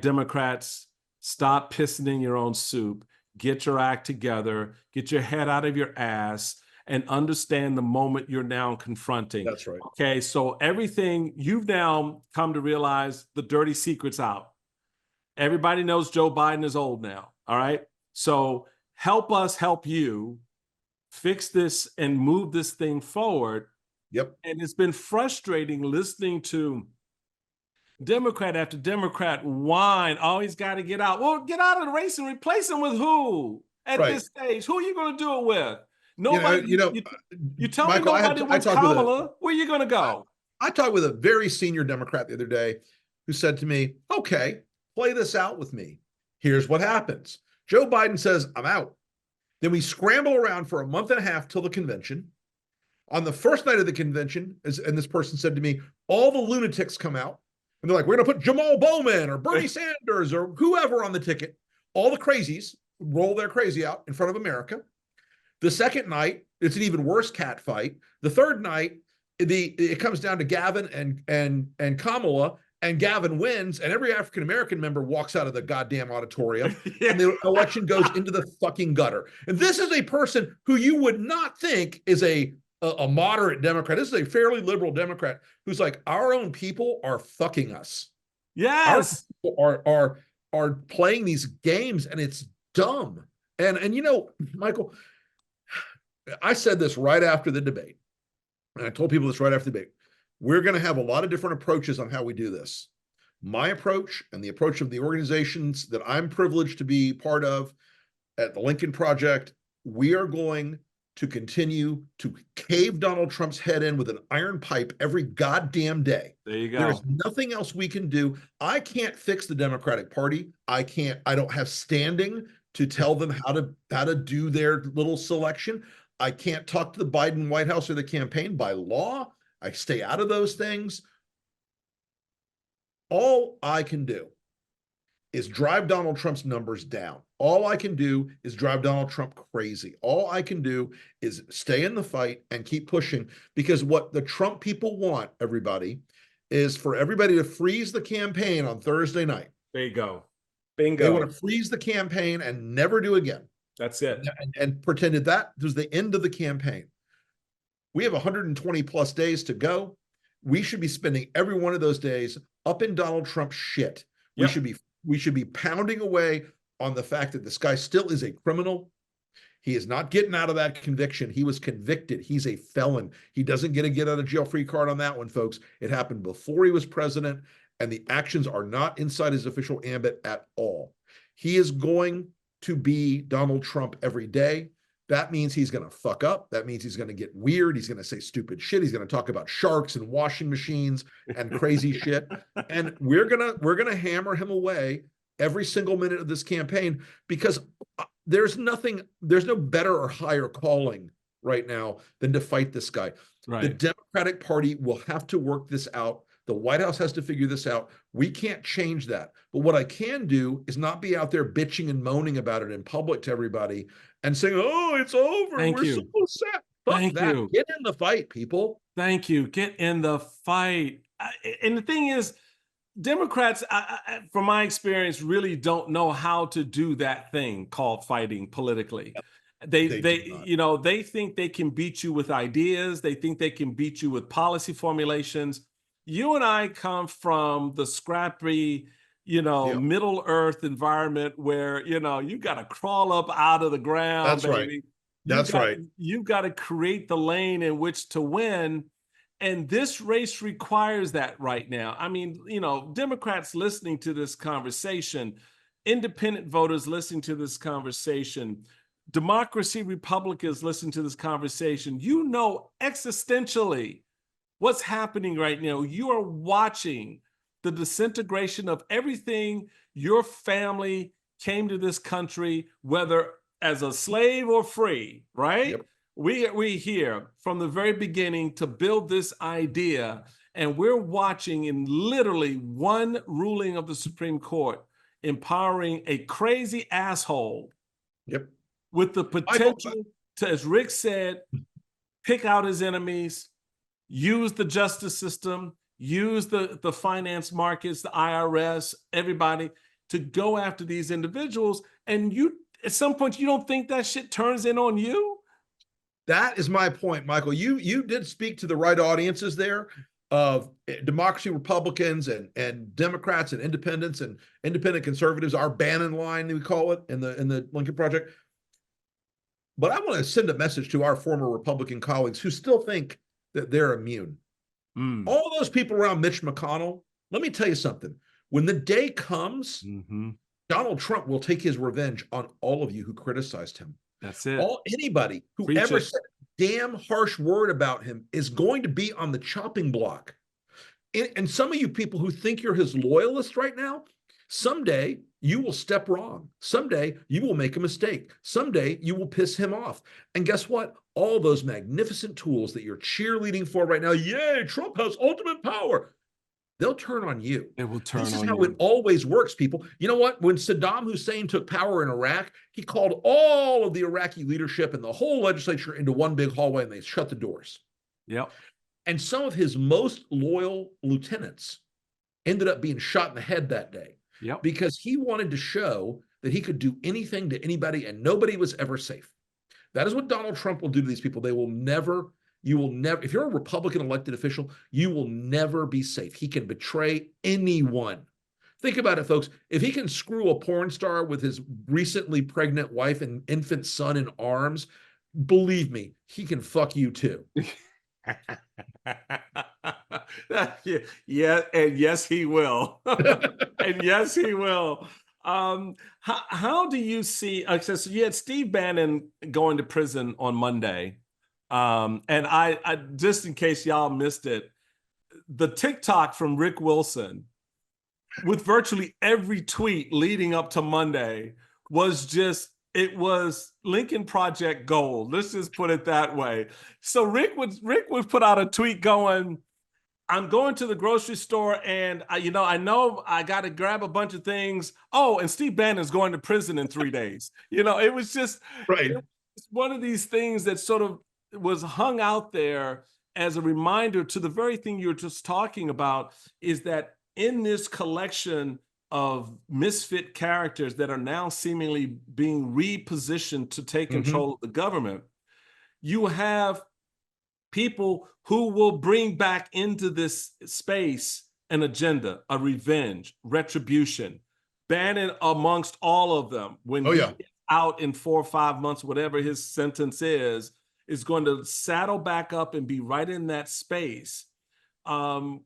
Democrats, stop pissing in your own soup, get your act together, get your head out of your ass, and understand the moment you're now confronting. That's right. Okay, so everything you've now come to realize, the dirty secret's out. Everybody knows Joe Biden is old now. All right. So help us help you fix this and move this thing forward. Yep. And it's been frustrating listening to Democrat after Democrat whine, oh, he's got to get out. Well, get out of the race and replace him with who at this stage? Who are you going to do it with? Nobody. You tell Michael, me nobody wants Kamala. Where are you going to go? I talked with a very senior Democrat the other day who said to me, okay, play this out with me. Here's what happens. Joe Biden says, I'm out. Then we scramble around for a month and a half till the convention. On the first night of the convention, and this person said to me, all the lunatics come out. And they're like, we're going to put Jamal Bowman or Bernie Sanders or whoever on the ticket. All the crazies roll their crazy out in front of America. The second night, it's an even worse cat fight. The third night, it comes down to Gavin and Kamala, and Gavin wins, and every African-American member walks out of the goddamn auditorium, and the election goes into the fucking gutter. And this is a person who you would not think is a moderate Democrat. This is a fairly liberal Democrat who's like, our own people are fucking us. Yes. Our people are playing these games, and it's dumb. And you know, Michael, I said this right after the debate, and I told people this right after the debate. We're going to have a lot of different approaches on how we do this. My approach and the approach of the organizations that I'm privileged to be part of at the Lincoln Project, we are going to continue to cave Donald Trump's head in with an iron pipe every goddamn day. There you go. There's nothing else we can do. I can't fix the Democratic Party. I don't have standing to tell them how to do their little selection. I can't talk to the Biden White House or the campaign by law. I stay out of those things. All I can do is drive Donald Trump's numbers down. All I can do is drive Donald Trump crazy. All I can do is stay in the fight and keep pushing, because what the Trump people want, everybody, is for everybody to freeze the campaign on Thursday night. There you go. Bingo. They want to freeze the campaign and never do again. That's it. And pretended that was the end of the campaign. We have 120 plus days to go. We should be spending every one of those days up in Donald Trump's shit. Yep. We should be pounding away on the fact that this guy still is a criminal. He is not getting out of that conviction. He was convicted. He's a felon. He doesn't get a get out of jail free card on that one, folks. It happened before he was president, and the actions are not inside his official ambit at all. He is going to be Donald Trump every day. That means he's going to fuck up. That means he's going to get weird. He's going to say stupid shit. He's going to talk about sharks and washing machines and crazy shit. And we're going to hammer him away every single minute of this campaign, because there's no better or higher calling right now than to fight this guy. Right. The Democratic Party will have to work this out. The White House has to figure this out. We can't change that. But what I can do is not be out there bitching and moaning about it in public to everybody and saying, oh, it's over. We're so sad. Fuck that. Get in the fight, people. Thank you. Get in the fight. And the thing is, Democrats, from my experience, really don't know how to do that thing called fighting politically. They think they can beat you with ideas. They think they can beat you with policy formulations. You and I come from the scrappy, Middle Earth environment where, you got to crawl up out of the ground. That's baby. Right. That's right. You've got to create the lane in which to win. And this race requires that right now. I mean, Democrats listening to this conversation, independent voters listening to this conversation, democracy Republicans listening to this conversation, existentially what's happening right now. You are watching the disintegration of everything your family came to this country, whether as a slave or free, right? Yep. We here from the very beginning to build this idea, and we're watching in literally one ruling of the Supreme Court empowering a crazy asshole. Yep. With the potential to, as Rick said, pick out his enemies, use the justice system, use the finance markets, the IRS, everybody. to go after these individuals. And you, at some point, you don't think that shit turns in on you? That is my point, Michael. You did speak to the right audiences there of democracy Republicans and Democrats and independents and independent conservatives, our Bannon line, we call it in the Lincoln Project. But I want to send a message to our former Republican colleagues who still think that they're immune. All those people around Mitch McConnell, let me tell you something. When the day comes, Donald Trump will take his revenge on all of you who criticized him. That's it. Anybody who ever said a damn harsh word about him is going to be on the chopping block. And some of you people who think you're his loyalist right now, someday you will step wrong. Someday you will make a mistake. Someday you will piss him off. And guess what? All those magnificent tools that you're cheerleading for right now, yay, Trump has ultimate power. They'll turn on you. It will turn on you. This is how it always works, people. You know what? When Saddam Hussein took power in Iraq, he called all of the Iraqi leadership and the whole legislature into one big hallway, and they shut the doors. Yep. And some of his most loyal lieutenants ended up being shot in the head that day. Yep. Because he wanted to show that he could do anything to anybody and nobody was ever safe. That is what Donald Trump will do to these people. They will never, you will never, if you're a Republican elected official, you will never be safe. He can betray anyone. Think about it, folks. If he can screw a porn star with his recently pregnant wife and infant son in arms, believe me, he can fuck you too. Yeah, and yes, he will. And yes, he will. How do you see? So you had Steve Bannon going to prison on Monday, and I just in case y'all missed it, the TikTok from Rick Wilson with virtually every tweet leading up to Monday was just. It was Lincoln Project gold. Let's just put it that way. So Rick would put out a tweet going, I'm going to the grocery store and I know I got to grab a bunch of things. Oh, and Steve Bannon's going to prison in 3 days. It was just right. It's one of these things that sort of was hung out there as a reminder to the very thing you're just talking about, is that in this collection of misfit characters that are now seemingly being repositioned to take control of the government, you have people who will bring back into this space an agenda, a revenge, retribution. Bannon amongst all of them, when he gets out in 4 or 5 months, whatever his sentence is going to saddle back up and be right in that space. How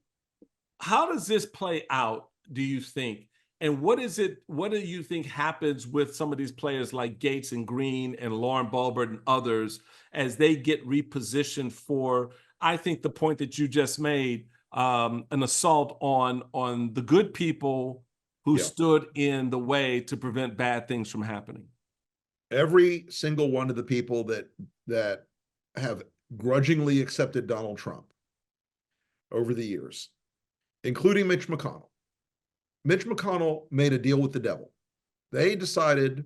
does this play out, do you think? And what do you think happens with some of these players like Gates and Green and Lauren Boebert and others as they get repositioned for, I think the point that you just made, an assault on the good people who stood in the way to prevent bad things from happening? Every single one of the people that have grudgingly accepted Donald Trump over the years, including Mitch McConnell. Mitch McConnell made a deal with the devil. They decided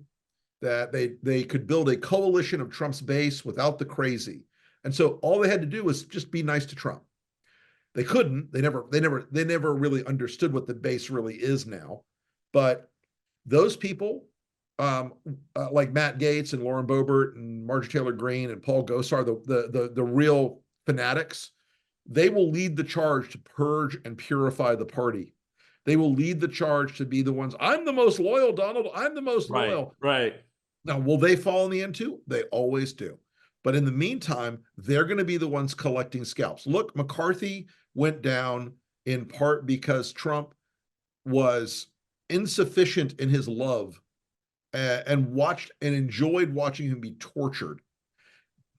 that they could build a coalition of Trump's base without the crazy. And so all they had to do was just be nice to Trump. They couldn't. They never really understood what the base really is now. But those people, like Matt Gaetz and Lauren Boebert and Marjorie Taylor Greene and Paul Gosar, the real fanatics, they will lead the charge to purge and purify the party. They will lead the charge to be the ones, I'm the most loyal, Donald, I'm the most loyal. Right. Now, will they fall in the end too? They always do. But in the meantime, they're going to be the ones collecting scalps. Look, McCarthy went down in part because Trump was insufficient in his love and watched and enjoyed watching him be tortured.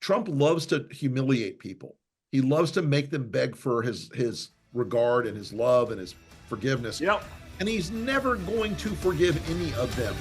Trump loves to humiliate people. He loves to make them beg for his regard and his love and his forgiveness. Yep. And he's never going to forgive any of them.